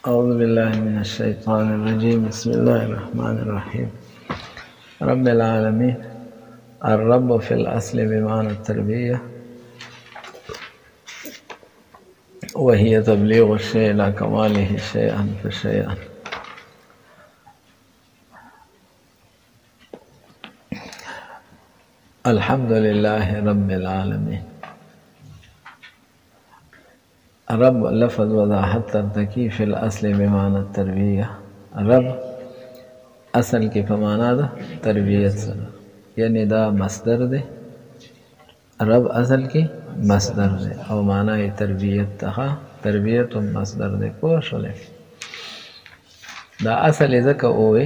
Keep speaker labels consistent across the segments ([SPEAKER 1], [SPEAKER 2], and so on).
[SPEAKER 1] أعوذ بالله من الشيطان الرجيم. بسم الله الرحمن الرحيم. رب العالمين. الرب في الأصل بمعنى التربية، وهي تبليغ الشيء إلى كماله شيئا فشيئا. الحمد لله رب العالمين. رب لفظ وضاحت ترتکی فی الاصل بمعنى التربیه. رب اصل کی پمانا دا تربیت سره، یعنی دا مصدر دے. رب اصل کی مصدر دے او معنی تربیت تخا، تربیت مصدر دے. پوه شولے دا اصل ذکا اوے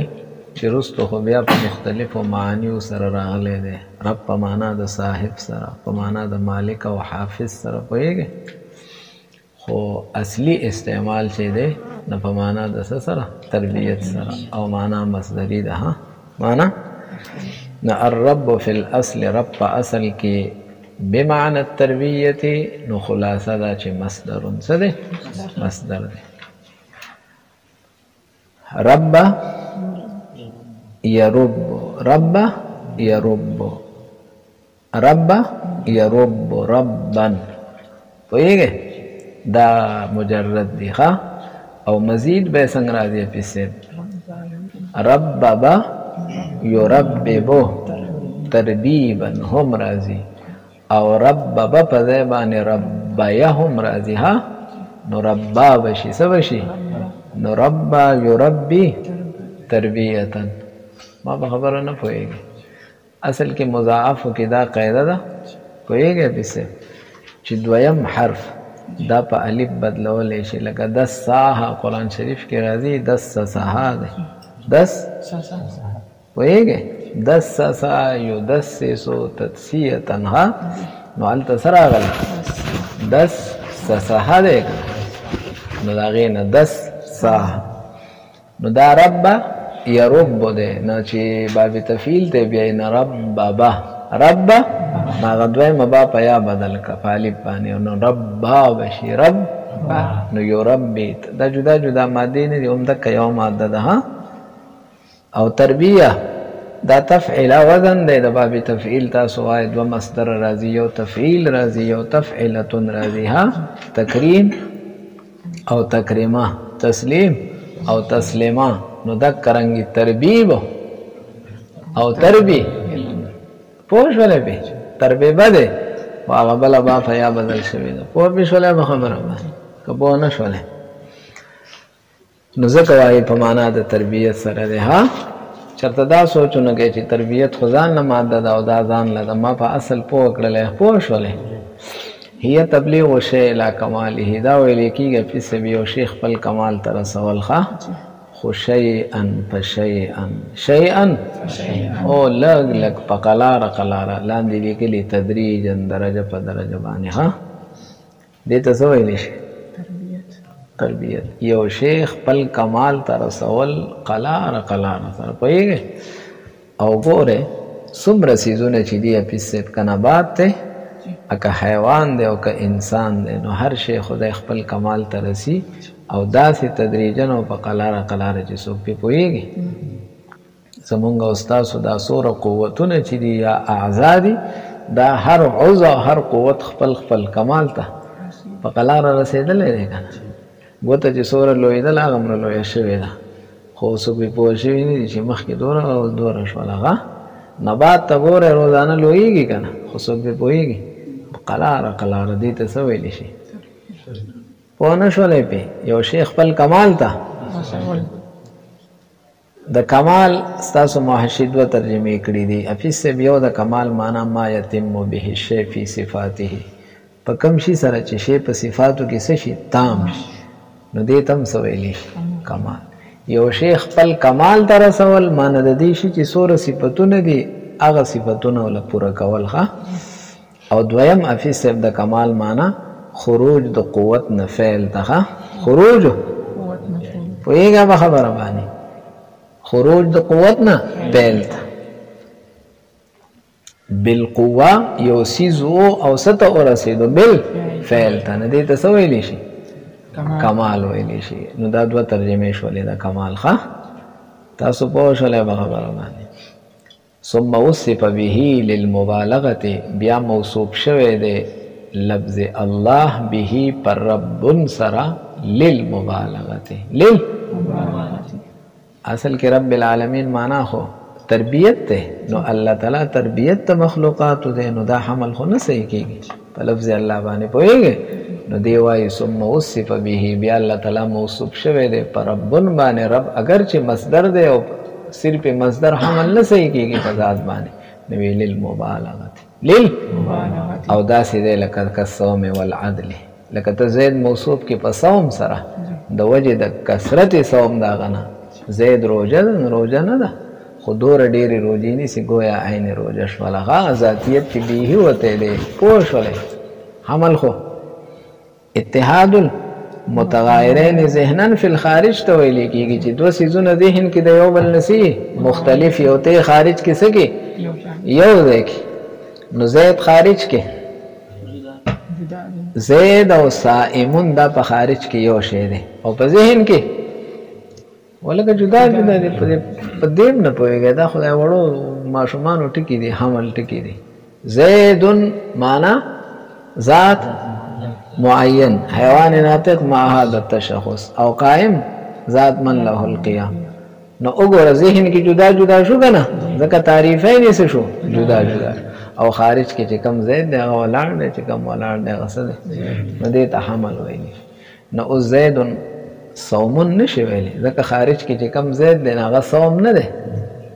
[SPEAKER 1] چې رستو خو بیا په مختلفو معانیو سره راغلی دی. رب په معنا د صاحب سره، په معنا د مالک او حافظ سره، پوهیږئ. خو اصلی استعمال چې دی نه په معنا د څه سره؟ تربیت سره، او معنا مصدری ده. ها معنا نه الرب فی الاصل، رب په اصل کې بمعنى التربیت، نو خلاصه دا چې مصدر څه دی؟ مصدر دی. رب يرب، رب يرب، رب يرب ربا، پوهیږئ. دا مجرد دی ښا، او مزید به څنګه راځي پسې؟ ربب یرببو تربیبا هم راځي، او ربب په ځای باندې ربیه هم راځي. ها نو ربا بشي څه بشي؟ نو ربا یربي تربیتا. ما په خبره نه پوهېږي. اصل کې مضاعفو کې دا قاعده ده، پوهېږئ پسې، چې دویم حرف دا په الف بدلولی شي. لکه دس ساحه قرآن شریف کې راځي، دس ساحه دی. دس پوهېږئ، دس سا یدسسو تدسیتا. ها نو هلته څه راغلی؟ دس ساحه دی، نو د هغې نه دس ساحه. نو دا رب یرب دی، نو چې باب تفعیل دی بیا نه رببه، رب ناغه دویمه با په یا بدل که په الف باندې، نو ربا بشي، رب نو یربي. دا جدا جدا مادې نه دي، همدکه یو ماده ده. ها او تربیه دا تفعیل وزن دی. د باب تفعیل تاسو وایي دوه مصدر راځي، یو تفعیل راځي، یو تفعیلتون راځي. ها تکریم او تکریمه، تسلیم او تسلیمه. نو دا کرنګي تربیب او تربی، پوه شولې پې تربیبه دی، خو هغه بله با په یا بدل شوې ده. پوه پې شولې په خبره باندې؟ که پوه نه شولې نو ځکه وایي په معنا د تربیت سره دی. ها چېرته دا سوچ ونه کوئ چې تربیت خو ځان نه ماده ده او دا ځان له ده. ما په اصل پوه کړلی، پوه شولې. هي تبلیغ شی الی کماله، دا ویلی کېږي پسې به یو شی خپل کمال ته رسول. ښه خو شیئا فشیئا، شیئا او لږ لږ په قلاره قلاره، لاندې لیکلي تدریجا، درجه په درجه باندې. ها دې ته څه ویلی شي؟ تربیت. یو شی خپل کمال ته رسول قلاره قلاره سره، پوهېږئ. او ګورئ څومره څیزونه چې دي اپیسید، که نبات دی که حیوان دی او که انسان دی، نو هر شی خدای خپل کمال ته رسی، او داسې تدریجن او په قلاره قلاره چې څوک پې پوهېږي. زمونږ او ستاسو دا څوره قوتونه چې دي یا اعضا دي، دا هر عضو او هر قوت خپل خپل کمال ته په قلاره رسېدلی دی که نه. ګوته چې څوره لویېدل هغومره لویه شوې ده، خو څوک پې پوه شوي نه دي چې مخکې دوره او دوره شوله. هغه نبات ته ګوره روزانه لویېږي که نه، خو څوک پې پوهېږي؟ قلاره قلاره. دې ته څه ویلی شي؟ پوه نه شولې پې یو شی خپل کمال ته. د کمال ستاسو محشي دوه ترجمې کړي دي. حفیظ صاحب یو د کمال معنا ما یتم به الشی فی صفاته، په کوم شي سره چې شی په صفاتو کې څه شي؟ تام شي، نو دې ته هم څه ویلی شي؟ کمال. یو شی خپل کمال ته رسول، معنی د دې شي چې څومره صفتونه دي هغه صفتونه وله پوره کول. ښه او دویم حفیظ صاحب د کمال معنا خروج د قوت نه فعل ته. خروج پوهېږه په خبره باندې؟ خروج د قوت نه فعل ته. بالقوه یو څیز و او څه ته ورسېدو؟ بالفعل ته. نه دې ته څه ویلی شي؟ کمال ویلی شي. نو دا دوه ترجمې شولې د کمال. ښه تاسو پوه شولې په خبره باندې. ثم وصف به للمبالغه، بیا موصوف شوی دی لفظ الله به پر رب سرا للمبالغه. اصل کې رب العالمین معنا خو تربیت ته، نو الله تعالی تربیت ته مخلوقات ته، نو دا حمل خو نه صحیح کېږي په لفظ الله باندې. پوهېږئ؟ نو دی وایي ثم وصف به، بیا الله تعالی موصوف شوی دی پر ربن باندې. رب اگر چې مصدر دی او صرف مصدر حمل نه صحیح کېږي په ذات باندې، نو وی للمبالغه او داسې دی لکه کالصوم والعدل. لکه ته زید موصوف کې په صوم سره د وجې د کثرت صوم د هغه نه زید روژه ده، روژه نه ده خو دوره ډېرې روژې نیسي ګویا عین روژه شوله. هغه ذاتیت چې بیهي وتی دی. پوه شولی؟ حمل خو اتحاد المتغایرین ذهنا فی الخارج ته ویلی کېږي چې دوه څیزونه ذهن کې د یو بل نسی مختلف یو ته خارج کې څه کې یو ځای کې. نو زید خارج کې زید او صائمون دا په خارج کې یو شی دی او په ذهن کې ولکه جدا جدا دی. په دې نه پوهېږي دا خدای وړو ماشومانو ټکي دي، حمل ټکي دي. زیدن معنا ذات معین، حیوان ناطق مع هذا التشخص، او قائم ذات من له القیام. نو وګوره ذهن کې جدا جدا شو که نه، ځکه تعریفین یې څه شو جدا جدا. او خارج کې چې کم زید دی هغه ولاړ دی، چې کم ولاړ دی هغه څه دی، نو دې ته حمل ویلی. نو اوس زیدن صومون نشي ویلی، ځکه خارج کې چې کم زید دی هغه صوم نه دی،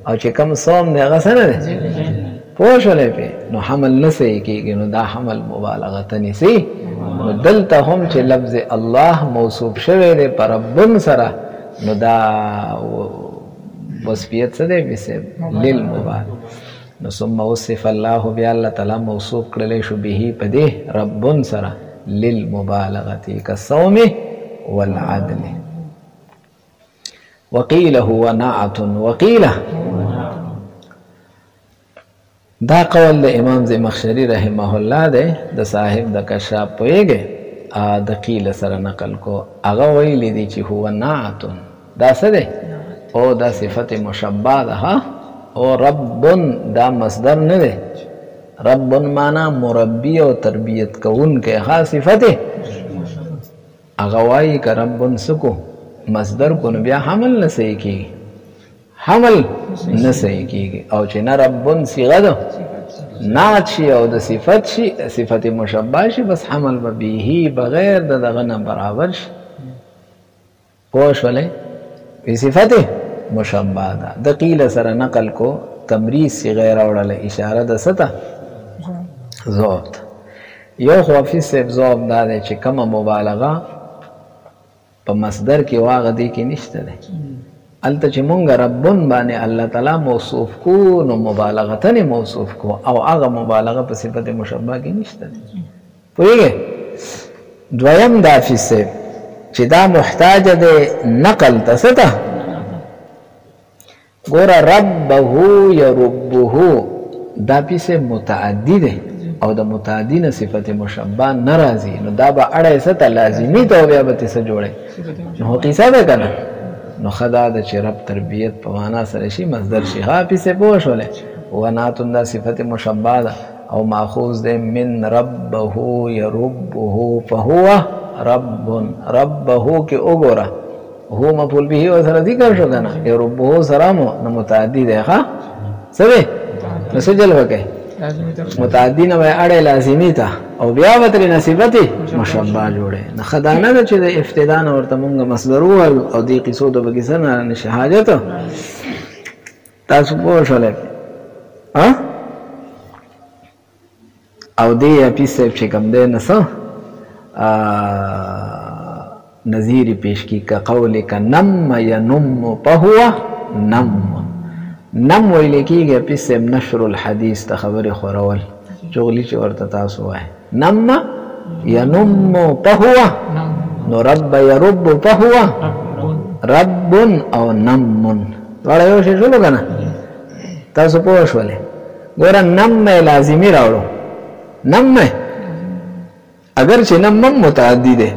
[SPEAKER 1] او چې کم صوم دی هغه څه نه دی. پوه شولی پې؟ نو حمل نه صحیح کېږي. نو دا حمل مبالغه نیسي. نو دلته هم چې لفظ الله موصوف شوی دی په ربن سره، نو دا وصفیت څه دی؟ بسم للمبالغه. نو ثم وصف الله، بیا الله تعالی موصوف کړلی شو به په دې ربن سره للمبالغه کالصوم والعدل. وقيل هو نعت. وقيل دا قول د امام زمخشري رحمه الله دی، د صاحب د کشاف. پوهېږئ؟ د قیل سره نقل کو. هغه ویلی دی چې هو نعت، دا څه دی؟ او دا صفت مشبه ده. او ربن دا مصدر نه دی. ربن معنا مربی او تربیت کوونکی. ښه صفت هغه وایي که ربن سکو مصدر کو نو بیا حمل نه صحیح کېږي، حمل نه صحیح کېږي. او چې نه ربن صیغه ده نعت شي او د صفت شي، صفت مشبه شي، بس حمل به بیهی بغیر د دغه نه برابر شي. پوه شولی؟ په صفت مشبه ده. د قیل سره نقل کو، تمریز صیغه راوړله، اشاره د څه ته؟ ذوب ته. یو خو حافظ صاحب ذوب دا دی چې کومه مبالغه په مصدر کې واغه دی کې نشته دی. هلته چې مونږ ربون باندې الله تعالی موصوف کو، نو مبالغتن موصوف کو، او هغه مبالغه په صفت مشبه کې نشته دی. پوهېږئ؟ دویم دا حافظ صاحب چې دا محتاج دی نقل ته. څه ته؟ ګوره ربه یربه دا پیسې متعدی دی او د متعدی نه صفت مشبه نه راځي، نو دا به اړه څه ته لازمي ته، بیا به څه جوړی. نو قیسه ده که نه؟ نو ښه دا ده چې رب تربیت په معنا سره شي، مصدر شي. ښه پیسې پوه شولې؟ ونعتن دا صفت مشبه ده او ماخوذ دی من ربه یربه، فهو رب. ربه کې وګوره هو مفعول به او سره ذکر شو که نه؟ یربه سره مو نو متعدی دی. ښه څه دی؟ نو څه جلوه کوي؟ متعدی نه اړه لازمی ته، او بیا به ترې صفت مشبه جوړی. نه ښه دا نه ده چې د ابتدا نه ورته مونږ مصدر ووایو او دې قیسو د به کیسه نه نشي حاجت. تاسو پوه شولی؟ او دې حافظ صاحب چې کوم دی نه څه نظیر پیش کی که قولک نم ینم فهو نم. نم ویل کېږي حافظ صاحب نشر الحدیث ته خبرې خورول، چغلي چې ورته تاسو وایئ. نم ینم فهو، نو رب یرب فهو رب او نم دواړه یو شی شولو که نه؟ تاسو پوه شولې؟ ګوره نم لازمي راوړو. نم اگر چې نم متعدي دی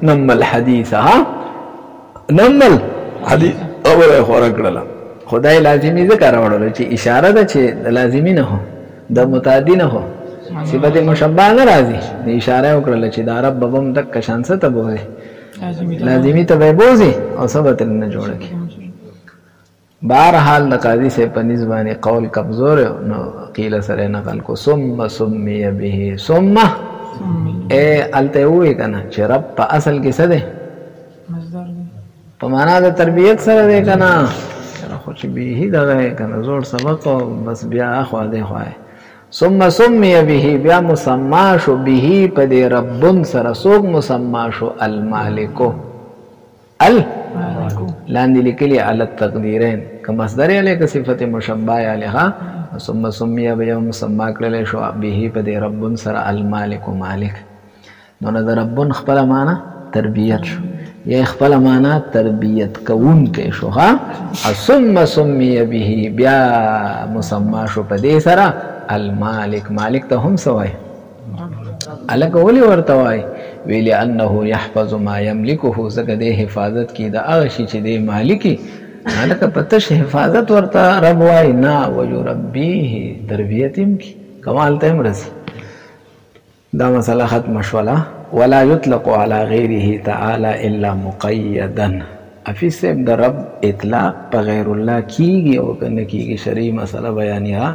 [SPEAKER 1] نمل حدیث نمل حدیث اوله خورا کړل خدای لازمی ذکر راوړل چې اشاره ده چې لازمی نه هو د متعدی نه هو صفت مشبہ نه راځي د اشاره وکړل چې دا رب بم تک شان څه ته بوزي لازمی ته بوزي او سبت نه جوړ کی بہرحال د قاضی سے پنځ باندې قول کمزور نو قیل سره نقل کو ثم سمي به ثم اے الته وې کنه چې رب په اصل کې څه ده مصدر ده په معنا د تربیت سره ده کنه خو چې به دا کنه زور سبق بس بیا اخو ده خوای ثم سمي به بیا مسما شو به په دې رب سره سوق مسما شو المالک لاندې لیکلي على التقديرين كما مصدر عليه صفت مشبہ عليها ثم سمي به مسما کړل شو به په دې رب سره المالک مالک نو د رب خپل معنا تربیت شو یا خپل معنا تربیت کوون کې شو ها ثم سمي به بیا مسما شو په دې سره المالک مالک ته هم سوای الک ولي ورتوای ویلی انه يحفظ ما يملكه زګه د حفاظت کی د هغه شي چې د مالکی الک پتش حفاظت ورته رب وای نا ويربيه تربیتم کی کمال ته مرسي دا مسله ختم شولا ولا يطلق على غيره تعالى الا مقيدا افي سب د رب اطلاق په غیر الله کیږي او کنه کیږي شرعي مسله بیانیا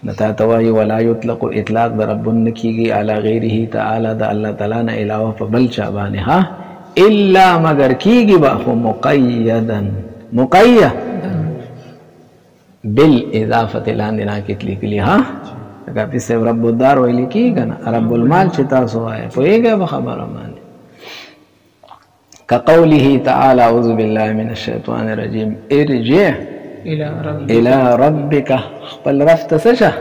[SPEAKER 1] نتا توای ولا يطلق اطلاق د رب نکیږي علی غیره تعالی د الله تعالی نه علاوه په بل چا باندې ها الا مگر کیږي به مقیدا مقید بالاضافه لاندې ناکتلی کلی ها دا په سب رب الدار ویل کی کنه رب المال چې تاسو وایي پوهیږئ به خبره باندې كقوله تعالى اعوذ بالله من الشيطان الرجيم ارجع الى ربك خپل رب ته څه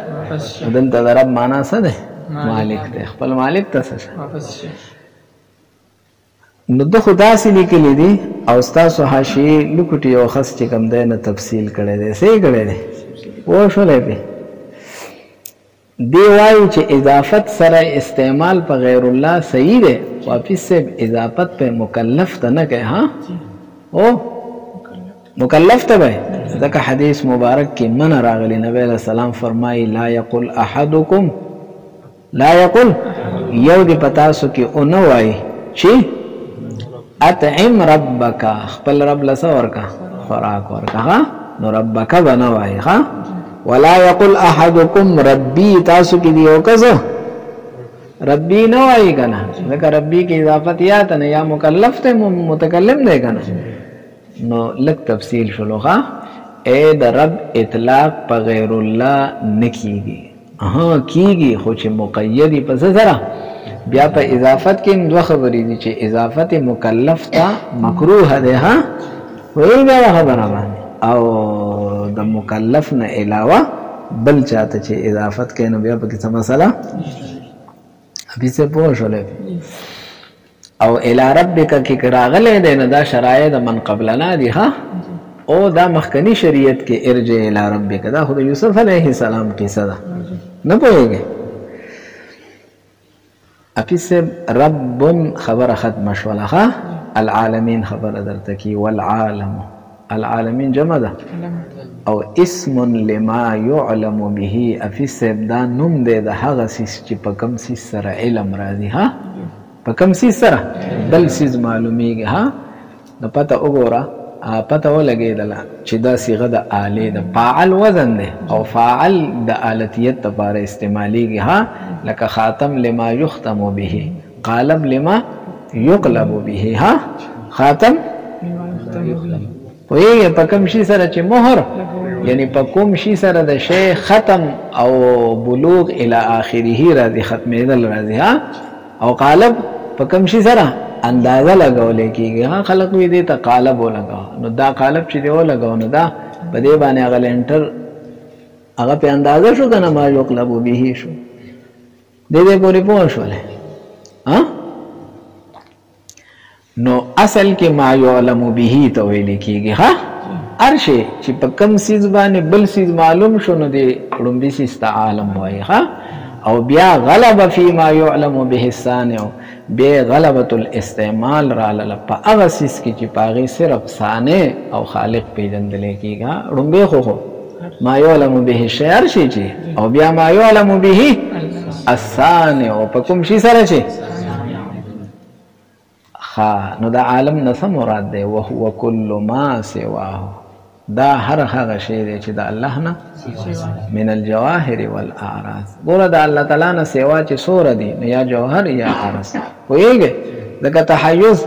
[SPEAKER 1] دلته د رب معنا څه ده مالک ده خپل مالک ته څه نو د خدا سي لیکلي دي او تاسو حاشیه لکټي او خاص چې کوم ده نه تفصیل کړي دي صحیح کړي دي و شولې به دی وایي چې اضافت سره استعمال په غیر الله صحیح ده واپس سے اضافت په مکلف ته نه کوي ها او مکلف ته به ځکه حدیث مبارک کې من راغلی نبی علیہ السلام فرمایي لا یقل احدکم لا یقل یو دی پتاسو کې او نه وایي چې اطعم ربک خپل رب لسه ورکا خوراک ورکا ها نو ربک بنا وایي ها ولا یقل احدکم ربی تاسو کې دی او کزو ربی نه وایي کنه ځکه ربی کې اضافت یا ته یا مکلف ته متکلم دی کنه نو لک تفصیل شلو ها اے د رب اطلاق په غیر الله نکیږي ها کیږي خو چې مقیدی په سره بیا په اضافت کې دوه خبرې دي چې اضافت مکلف ته مکروه ده ها وایي دا خبره باندې او د مکلف نه علاوه بل چاته چې اضافت کې نو بیا په څه مسله ابي څه پوه شولې او الى ربک کی راغله ده نه دا شرایط من قبلنا دي ها او دا مخکنی شریعت کې ارجع الى ربک دا خدای یوسف علیه السلام قصه ده نه پوهیږي اپس رب خبر ختم شولها العالمین خبر درته کی والعالم العالمین جمع ده او اسم لما يعلم به اپس دا نوم ده د هغه چې په کوم سره علم راځي ها په کوم سره بل سیز معلومیږي ها نو پته وګوره پته ولګېدل چې دا صيغه د آله د فاعل وزن ده او فاعل د آلتیت لپاره استعماليږي ها لکه خاتم لما يختم به قالب لما يقلب به ها خاتم ویږي په کوم شي سره چې مهر یعنی په کوم شي سره د شی ختم او بلوغ الى اخره راځي ختمېدل راځي ها او قالب په کوم شي سره اندازه لګولې کیږي ها خلق وی دي ته قالب ولګا نو دا قالب چې دی ولګاو نو دا په دې باندې هغه لنټر هغه په اندازه شو کنه ما یقلب به شو دې پورې پوه شولې ها نو اصل کې ما يعلم به ته ویل کیږي ها ارشه چې په کوم سیز باندې بل سیز معلوم شو نو دې لومبي سیز عالم وای ها او بیا غلب فيما يعلم به الصانع بے غلبت الاستعمال را لپا اغسیس کی چی پاغی صرف ثانع او خالق پیجندلے کی گا رنبے خو ما یعلم به شعر شی چی او بیا ما یعلم به الثانع او پکم شی سر چی نو دا عالم نسا مراد دے وهو کل ما سواه دا هر هغه شی دی چې د الله نه من الجواهر والاعراض ګوره د الله تعالی نه سوا چې سوره دي یا جوهر یا عرض پوهیږئ ځکه تحیز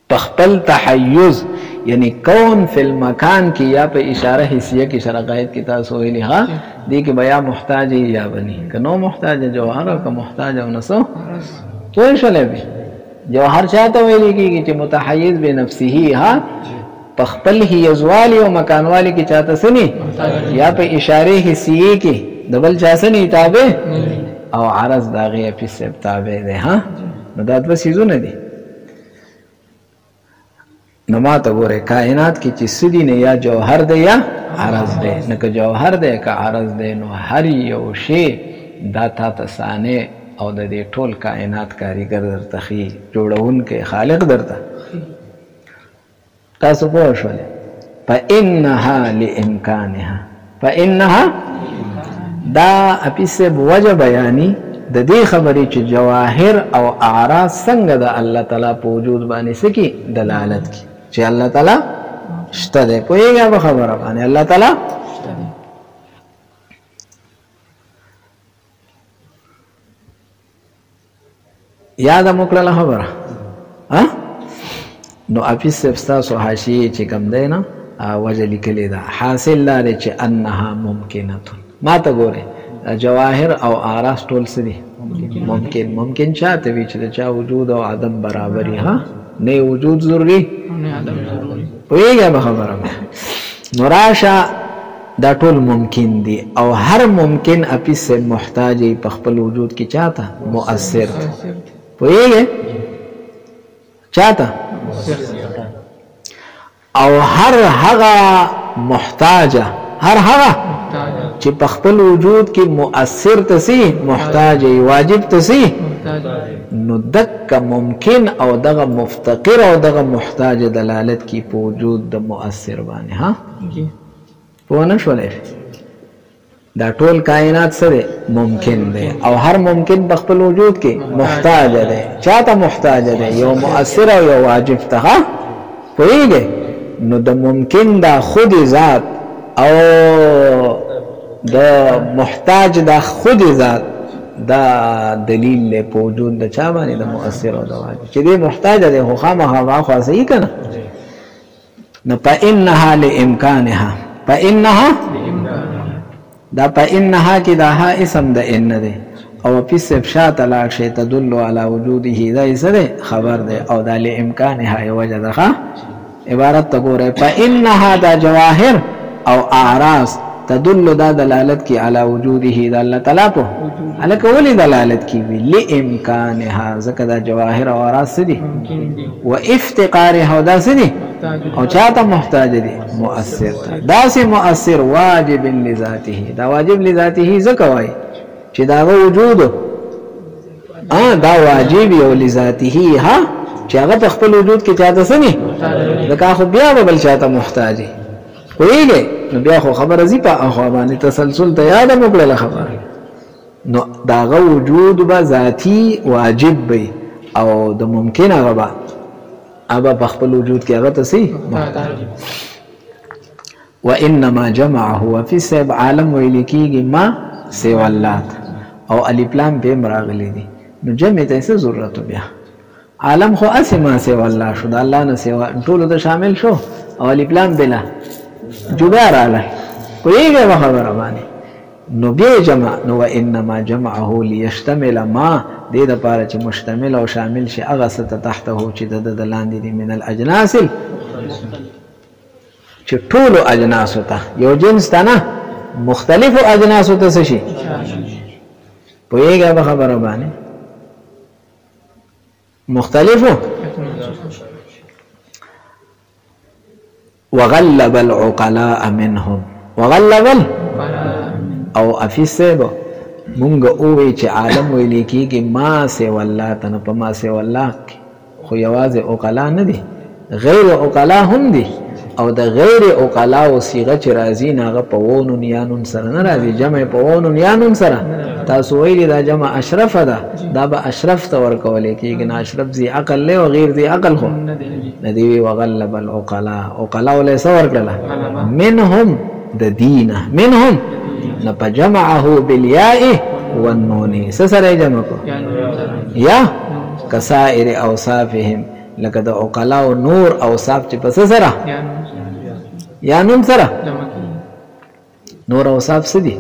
[SPEAKER 1] تخپل تحیز یعنی کون فی المکان کی یا په اشاره حسیه کی شرقایت کی تاسو ویلی ها دی که بیا محتاج یا بنی که نو محتاج جوهر او که محتاج او نسو توی شلے بھی جوہر چاہتا ویلی کی کہ متحیز بے نفسی ها پخپل ہی یزوالی و مکان والی کی چاہتا سنی یا پہ اشارے حسیے کی دبل چاہ سنی تابع او عرض داغی اپی سب تابع دے ہاں نداد بس یزو ندی نما تا گورے کائنات کی چیز دی نے یا جوہر دے یا عرض دے نکا جوہر دے کا عرض دے نو ہر یو شی داتا تسانے او د دې ټول کائنات کاریګر درته خي جوړون کې خالق درته تاسو پوه شولې فإنها لإمكانها فإنها دا اپیسه بوجه بیانی د دې خبرې چې جواهر او اعراض څنګه د الله تعالی په وجود باندې سکی دلالت کی چې الله تعالی شته ده پوهیږئ په خبره باندې الله تعالی یاد مکړه خبره ها نو اپیس سبستاسو حاشیه چې کم دی نه وجه لیکلی ده حاصل لري چې انها ممکنه ما ته ګوره جواهر او اعراض ټول څه دي ممکن چاته وی چې چا وجود او عدم برابرۍ ها نه وجود ضروري نه عدم ضروري پوهیږئ خبره نو راشه دا ټول ممکن دي او هر ممکن اپیس محتاج په خپل وجود کې چاته مؤثر پوهیږئ چاته او هر هغه محتاجه هر هغه چې په خپل وجود کې مؤثر تسی محتاج واجب تسی نو دک ممکن او دغه مفتقر او دغه محتاج دلالت کی په وجود د مؤثر باندې ها پوه نه شولې دا ټول کائنات سره ممکن دی او هر ممکن په خپل وجود کې محتاج دی چاته محتاج دی یو مؤثر او یو واجب ته پوهیږئ نو د ممکن دا خود ذات او د محتاج دا خود ذات دا دلیل له په وجود د چا باندې د مؤثر او د واجب چې دی محتاج دی خو خامخا خو صحیح کنه نو فإنها لإمكانها فإنها دا فإنها کی دا ها اسم دا ان دے او پیس افشا طلاق شی تدل علی وجوده دا اسه دے خبر دے او دا لامکانها وجه دخا عبارت تگو رہے فإنها دا جواہر او اعراض تدل دا دلالت کی علی وجوده دا اللہ تعالیٰ پو علاکہ ولی دلالت کی بھی لامکانها ذکر دا جواہر او اعراض سدی و افتقارها دا سدی او چاہتا محتاج دی مؤثر تا دا سی مؤثر واجب لذاته دا واجب لذاته زکوائی چی دا وجود دا واجب یو لذاته ها چی اگر تخپل وجود کی چاہتا سنی دکا خو بیا بل چاہتا محتاجی کوئی گئے نو بیا خو خبر ازی پا اخوابانی تسلسل تا یاد مکلل خبر نو دا وجود با ذاتی واجب بی او دا ممکن اغبا ابا بخبل وجود کی اغتا سی وانما جمعه وفي سب عالم ویلکیگی ما سیوالات او الیپلام پی مراغلی دی نو جمع تیسے ضرورتو بیا عالم خو اسی ما سیواللہ شو دا اللہ نا سیوا انتولو دا شامل شو او الیپلام بلا جبار آلہ کوئی گئے بخبر ابانی نو بیا جمع نو وانما جمعه لیشتمل ما دې د پاره چې مشتمل او شامل شي هغه ست تحته چې د لاندې دي من الاجناس چې ټول اجناس ته یو جنس ته نه مختلف اجناس ته څه شي پوهیږئ په خبره باندې مختلفو وغلب العقلاء منهم وغلب او افیسبو مونږ اوې چې عالم ویل کېږي ما سوى الله ته، نو په ما سوى الله خو یوازې عقلا نه دي، غیر عقلا هم دي. او د غیر عقلا او صيغه چې راځي هغه په و نون یا نون سره نه راځي، جمع په و نون یا نون سره. تاسو ویلي دا جمع اشرف ده، دا به اشرف ته ورکول کېږي، نه اشرف ذي عقل له او غیر ذي عقل خو نه دی. وغلب العقلا، عقلا ولې څه ورکړله؟ منهم د دینه، منهم نه په جمعه بالیاء والنون څه سره جمع کو یا کسائر اوصافهم، لکه د عقلا او نور اوصاف چې پس سره یا نون سره. نور اوصاف څه دي؟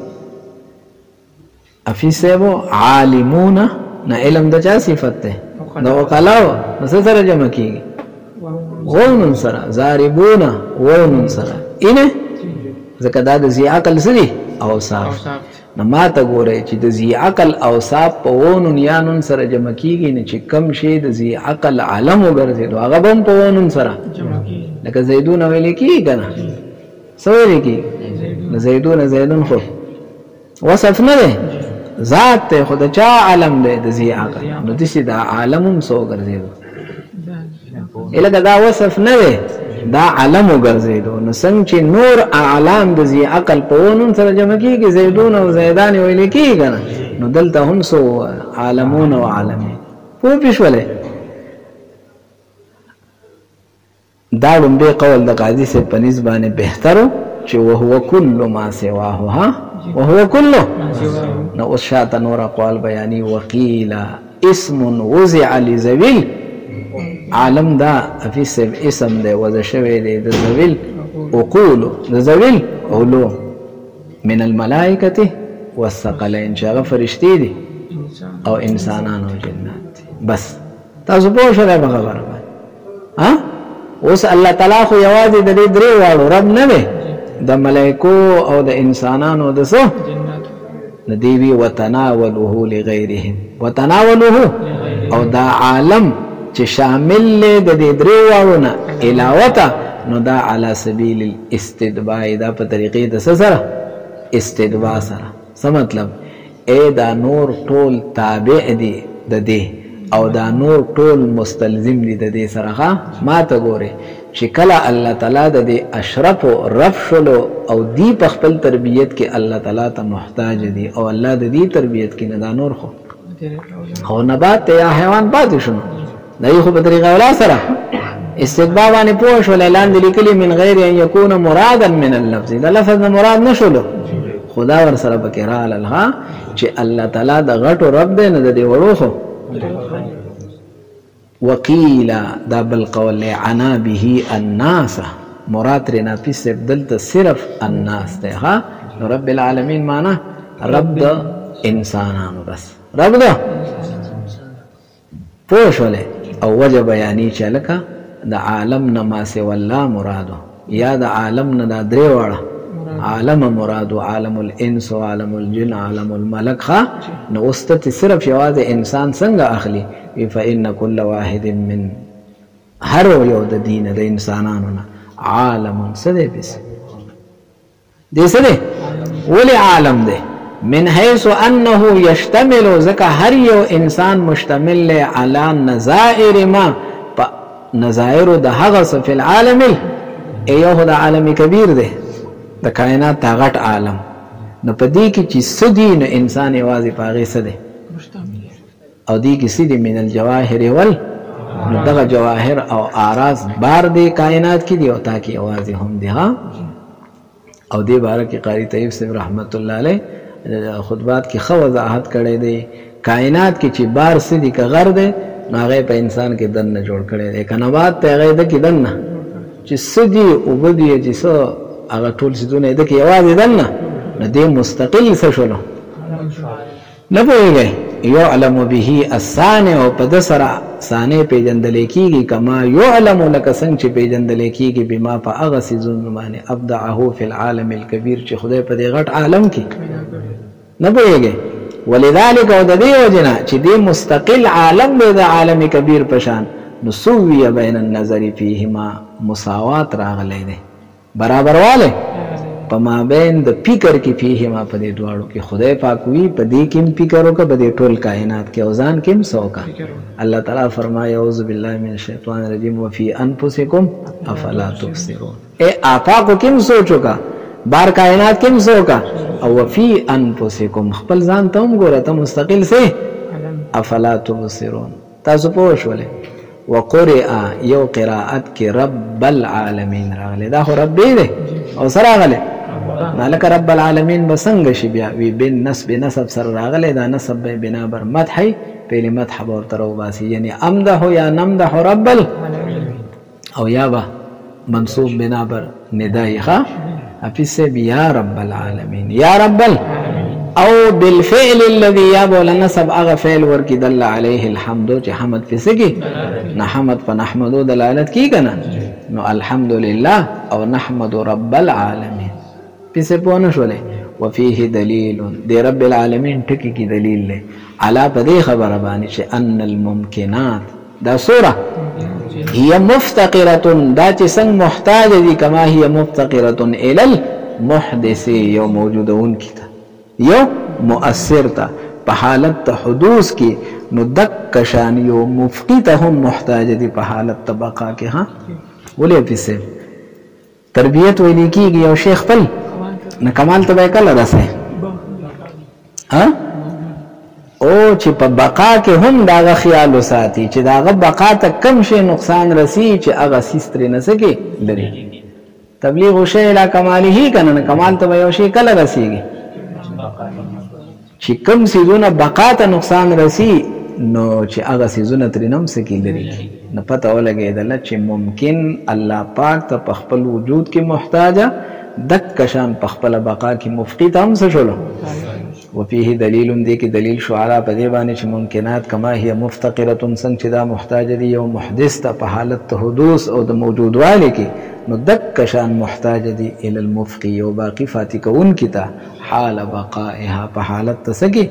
[SPEAKER 1] افیس صاحبو عالمون نه علم د چا صفت ده؟ د عقلا او څه سره جمع کیږي؟ غون سره. ضاربون غون سره. اینه ځکه دا د ذی عقل څه دي؟ اوصاف. نو ما ته ګورئ چې د ذی عقل اوصاف په ونون یا نون سره جمع کیږي، نه چې کم شی د ذی عقل علم وګرځېدو هغه به هم په ونون سره لکه زیدون ویل کېږي که نه؟ څه ویل کېږي؟ زیدون زیدون خو وصف نه دی، ذات دی، خو د چا علم دی؟ د ذی عقل. نو داسې دا عالم هم څه وګرځېدو؟ لکه دا وصف نه دی، دا علم وګرځېدو. نو څنګه چې نور اعلام د ذی عقل په ونون سره جمع کېږي، زیدون او زیدان ویل کېږي که نه؟ نو دلته هم څه عالمون او عالمین. پوه پې شولې؟ دا لومبی قول د قاضي صاحب په نسبت باندې بهتر چې وهو کل ما سواه، ها وهو کل. نو اوس شاته نور اقوال بیاني. وقیل اسم وضع لذویل، عالم دا افیس صاحب اسم دی وضع شوی دی د ذویل عقول، د ذویل علوم من الملائکة والثقلین، چې هغه فرشتي دي او انسانان او جنات دي. بس تاسو پوه شئ په خبره باندې. ها اوس الله تعالی خو یوازې د دې درې واړو رب نه دی، د ملائکو او د انسانانو د څه ندیوی وتناوله لغیرهم، وتناوله او دا عالم چې شامل له د دې درې واړو نه علاوه، نو دا علی سبیل الاستدباء، دا په طریقې د څه سره؟ استدباء سره. څه مطلب؟ دا نور ټول تابع دي د دې، او دا نور ټول مستلزم دي د دې سره. ما ته ګوري چې کله الله تعالی د دې اشرف او رف شلو او دی په خپل تربیت کې الله تعالی ته محتاج دي، او الله د دې تربیت کې نه دا نور خو نبات یا حیوان پاتې شنو، دا یو په طریقه ولا سره استدباء باندې پوه شو. اعلان د لیکلي من غیر ان یکون مرادا من اللفظ، دا لفظ نه مراد نشولو، خدا ور سره پکې رااله چې الله تعالی د غټو رب دی، نه د دې وړو خو. وقیل دا بل قول عنا به الناس، مراد رنا فی دلته صرف الناس دی. ها رب العالمین معنا رب د انسانانو، بس رب دا پوه شولې. او وجه بیانی چې لکه د عالم نه ما سوى الله مرادو، یا د عالم نه دا درې واړه عالم مرادو، عالم الانس و عالم الجن عالم الملک. نو استت صرف یوازې انسان څنګه اخلي؟ فإن كل واحد من هر یو د دین د انسانانو نه عالم څه دی؟ بس دې څه دی؟ ولې عالم دی؟ من حيث انه يشتمل، ځکه هر یو انسان مشتمل له علی نظائر ما، نظائر د هغه څه فی العالم ایو د عالم کبیر دی، د کائنات غټ عالم. نو په دې کې چې څه دي، نو انسان یوازې په هغې څه دی او دې کې څه دي؟ من الجواهر ول، نو دغه جواهر او اعراض بار دی کائنات کې دي، او تا کې یوازې هم دی. ها او دې باره کې قاری طیب صاحب رحمت الله علیه خطبات کې ښه وضاحت کړی دی. کائنات کې چې بار څه دي که غر دی، نو هغه په انسان کې دننه جوړ کړی دی، که نبات ته هغه ده کې دننه چې څه دي اوبه دي چې څه هغه ټول څیزونه یې ده کې یوازې دننه، نو دې مستقل څه شولو؟ نه پوهېږئ. یعلم به الصانع، په ده سره صانع پیژندلی کېږي، کما یعلم لکه څنګه چې پیژندلی کېږي بما په هغه څیزونو باندې ابدعه فی العالم الکبیر چې خدای په دې غټ عالم کې. نه پوهېږئ. ولذلك او د دې وجه نه چې دې مستقل عالم دی د عالم کبیر په شان، نو سویه بین النظر فیهما، مساوات راغلی دی، برابروالی په مابین د فکر کې فیهما په دې دواړو کې خدای پاک وی په دې کې فکر وکړه په دې ټول کائنات کې او ځان کې سوکا الله تعالی فرمایي اعوذ بالله من الشیطان الرجیم وفي انفسکم افلا تبصرون اے آفاقو کې سوچو کا بار کائنات کې سوکا او وفي انفسکم خپل ځان ته هم ګوره ته مستقل سه افلا تبصرون تاسو پوه شولې وقرئ یو قراءت کې رب العالمین راغله دا خو رب دی او سره راغله مالک رب العالمین بسنګ شي بیا وی بن نسب نسب سره راغله دا نسب به بنا بر مدح په مدح ور تر واسي یعنی امدح یا نمدح رب او یا با منصوب بنا بر ندای ها افس بیا رب العالمین یا رب او بالفعل الذي يابو لنسب اغا فعل ورکی دل علیه الحمدو چه حمد فسکی نا حمد فنحمدو دلالت کی کنا نو الحمدللہ او نحمد رب العالمین پیسے پونا شولے وفیه دلیل دی رب العالمین ٹکی کی دلیل لے علا پا دی خبر بانی چه ان الممکنات دا سورة هي مفتقرة دا چه سنگ محتاج دی کما هي مفتقرة الى المحدث یو موجودون کی تا یو مؤثر تا په حالت ته حدوث کې نو دک شان یو مفقی ته هم محتاج دي په حالت طبقه کې ها ولې پسه تربیت ویل کېږي یو شیخ خپل نه کمال ته کله راسه ها او چې په بقا کې هم دا خیال وساتي چې دا بقا ته کم شي نقصان رسی چې هغه سیستر نه سکے لري تبلیغ شی لا کماله کنه کمال ته یو شی کله رسیږي چې کم سیزونه بقا ته نقصان رسی نو چې هغه سیزونه ترنم سکی لري نه پته ولګېدل چې ممکن الله پاک ته په خپل وجود کې محتاج دک شان په خپل بقا کې مفقی ته هم څه شولو وفيه دلیل دی کې دلیل شعرا په دې باندې چې ممکنات کما هي مفتقره څنګه چې دا محتاج دی یو محدث ته په حالت حدوث او د موجودوالي کې نو دک شان محتاج دی ال المفقی او باقی فاتکون کی تا حال بقائها په حالت تسکی